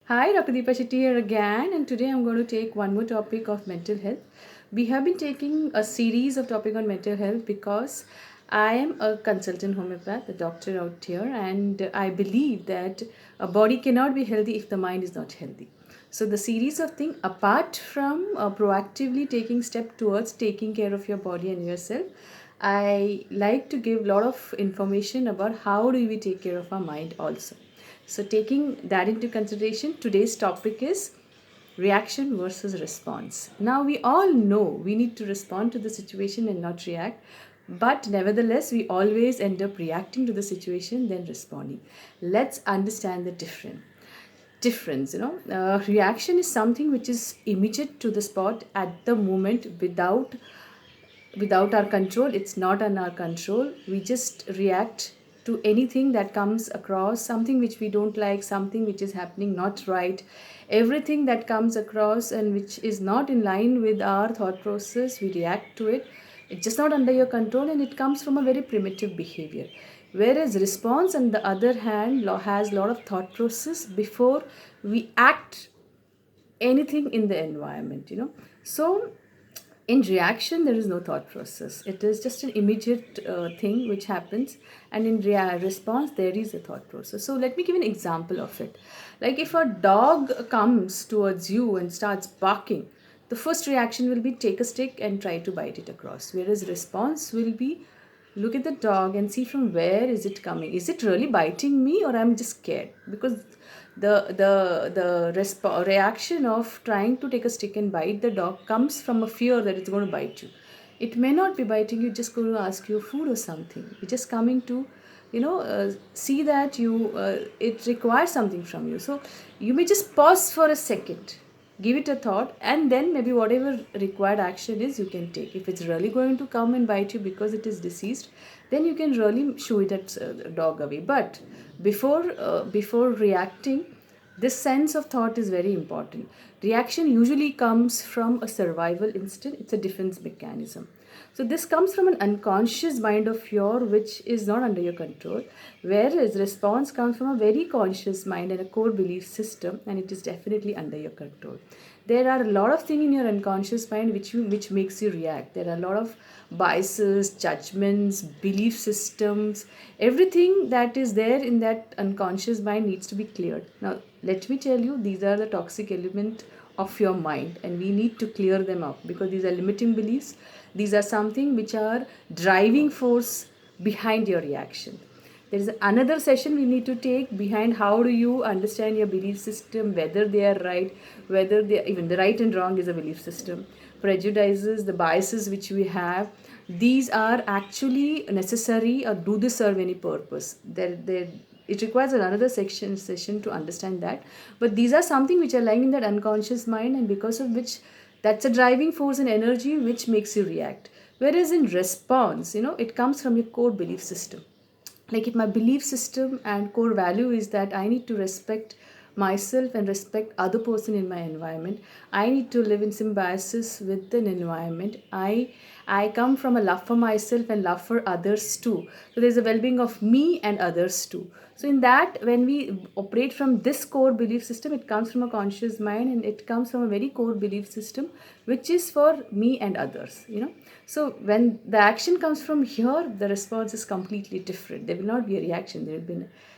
Hi, Dr. Deepa Shetty here again, and today I'm going to take one more topic of mental health. We have been taking a series of topic on mental health because I am a consultant homeopath, a doctor out here, and I believe that a body cannot be healthy if the mind is not healthy. So the series of things, apart from proactively taking step towards taking care of your body and yourself, I like to give a lot of information about how do we take care of our mind also. So, taking that into consideration, today's topic is reaction versus response. Now, we all know we need to respond to the situation and not react, but nevertheless, we always end up reacting to the situation then responding. Let's understand the difference. Reaction is something which is immediate to the spot at the moment without our control. It's not on our control. We just react to anything that comes across, something which we don't like, something which is happening not right, everything that comes across and which is not in line with our thought process, we react to it. It's just not under your control, and it comes from a very primitive behavior. Whereas response on the other hand has a lot of thought process before we act anything in the environment. So in reaction there is no thought process, it is just an immediate thing which happens, and in response there is a thought process. So let me give an example of it. Like if a dog comes towards you and starts barking, the first reaction will be take a stick and try to bite it across, whereas response will be look at the dog and see from where is it coming. Is it really biting me, or I'm just scared? Because the reaction of trying to take a stick and bite the dog comes from a fear that it's going to bite you. It may not be biting you, just going to ask you food or something. You're just coming to see that you it requires something from you. So you may just pause for a second, give it a thought, and then maybe whatever required action is you can take. If it's really going to come and bite you because it is deceased, then you can really shoo that dog away. But before reacting, this sense of thought is very important. Reaction usually comes from a survival instinct, it's a defense mechanism. So this comes from an unconscious mind of your which is not under your control, whereas response comes from a very conscious mind and a core belief system, and it is definitely under your control. There are a lot of things in your unconscious mind which makes you react. There are a lot of biases, judgments, belief systems, everything that is there in that unconscious mind needs to be cleared. Now let me tell you, these are the toxic element of your mind, and we need to clear them up because these are limiting beliefs. These are something which are driving force behind your reaction. There is another session we need to take behind how do you understand your belief system, whether they are right, whether they even the right and wrong is a belief system. Prejudices, the biases which we have, these are actually necessary or do they serve any purpose? It requires another session to understand that. But these are something which are lying in that unconscious mind, and because of which that's a driving force and energy which makes you react. Whereas in response, it comes from your core belief system. Like if my belief system and core value is that I need to respect myself and respect other person in my environment, I need to live in symbiosis with an environment. I come from a love for myself and love for others too, so there's a well-being of me and others too. So in that, when we operate from this core belief system, it comes from a conscious mind and it comes from a very core belief system which is for me and others. So when the action comes from here, the response is completely different. There will not be a reaction.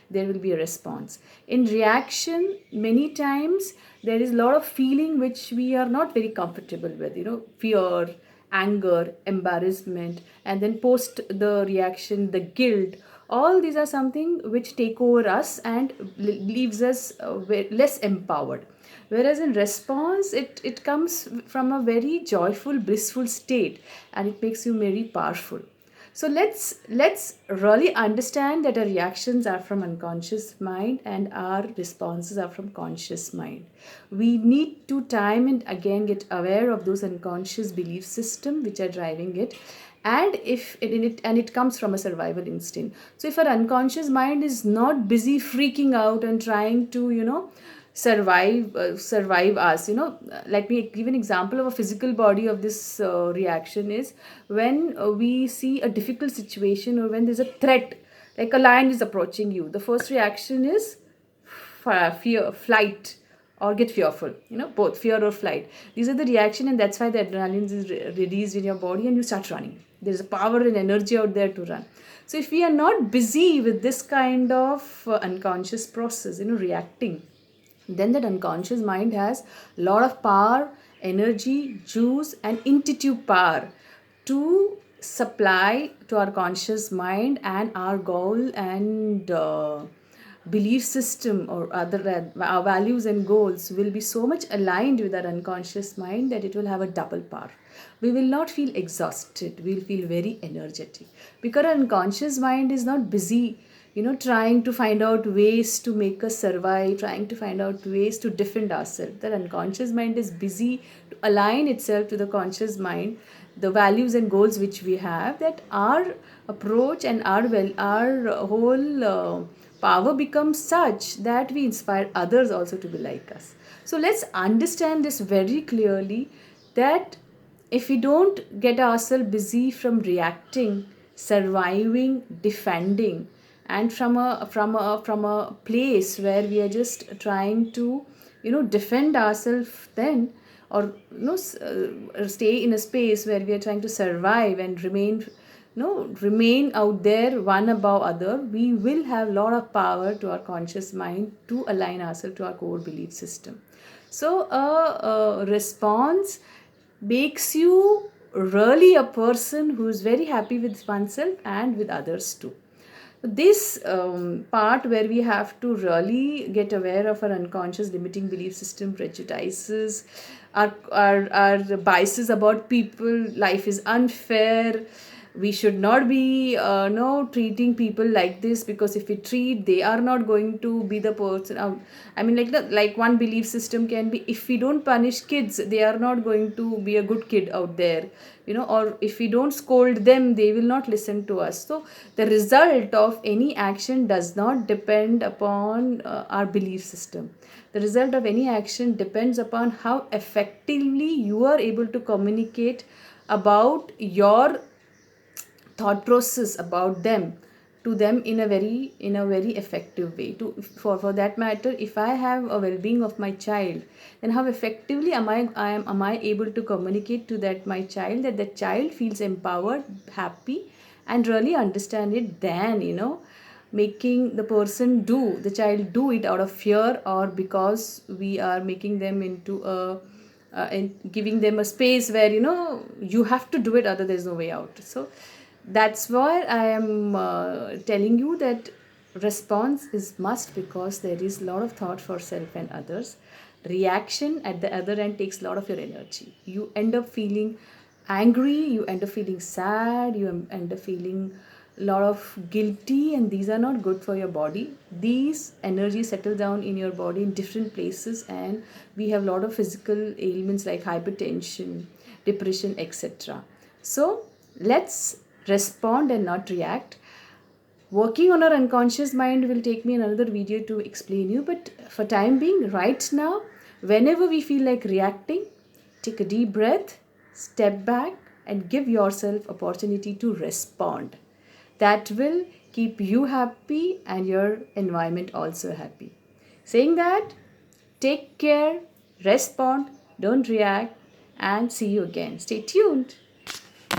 There will be a response. In reaction, many times there is a lot of feeling which we are not very comfortable with. Fear, anger, embarrassment, and then post the reaction, the guilt. All these are something which take over us and leaves us less empowered. Whereas in response, it comes from a very joyful, blissful state, and it makes you very powerful. So let's really understand that our reactions are from unconscious mind and our responses are from conscious mind. We need to time and again get aware of those unconscious belief system which are driving it, and if it comes from a survival instinct. So if our unconscious mind is not busy freaking out and trying to survive us, let me give an example of a physical body of this reaction is when we see a difficult situation or when there's a threat, like a lion is approaching you. The first reaction is fear, flight, or get fearful, both fear or flight. These are the reaction, and that's why the adrenaline is released in your body and you start running. There's a power and energy out there to run. So if we are not busy with this kind of unconscious process, reacting, then that unconscious mind has a lot of power, energy, juice, and intuitive power to supply to our conscious mind, and our goal and belief system or other our values and goals will be so much aligned with our unconscious mind that it will have a double power. We will not feel exhausted, we will feel very energetic, because our unconscious mind is not busy trying to find out ways to make us survive, trying to find out ways to defend ourselves. The unconscious mind is busy to align itself to the conscious mind, the values and goals which we have, that our approach and our whole power becomes such that we inspire others also to be like us. So let's understand this very clearly, that if we don't get ourselves busy from reacting, surviving, defending, and from a place where we are just trying to defend ourselves, then, or stay in a space where we are trying to survive and remain out there one above other, we will have a lot of power to our conscious mind to align ourselves to our core belief system. So a response makes you really a person who is very happy with oneself and with others too. This part where we have to really get aware of our unconscious limiting belief system, prejudices, our biases about people, life is unfair, we should not be no treating people like this, because if we treat, they are not going to be the person. I mean, like one belief system can be, if we don't punish kids, they are not going to be a good kid out there, or if we don't scold them, they will not listen to us. So the result of any action does not depend upon our belief system. The result of any action depends upon how effectively you are able to communicate about your thought process about them to them in a very effective way. For that matter, if I have a well-being of my child, then how effectively am I able to communicate to that my child, that the child feels empowered, happy, and really understand it, than making the child do it out of fear, or because we are making them into a and giving them a space where you have to do it, other there's no way out. So that's why I am telling you that response is must, because there is a lot of thought for self and others. Reaction at the other end takes a lot of your energy. You end up feeling angry, you end up feeling sad, you end up feeling a lot of guilty, and these are not good for your body. These energies settle down in your body in different places, and we have a lot of physical ailments like hypertension, depression, etc. So let's respond and not react. Working on our unconscious mind will take me another video to explain you, but for time being, right now, whenever we feel like reacting, take a deep breath, step back, and give yourself opportunity to respond. That will keep you happy and your environment also happy. Saying that, take care, respond, don't react, and see you again. Stay tuned.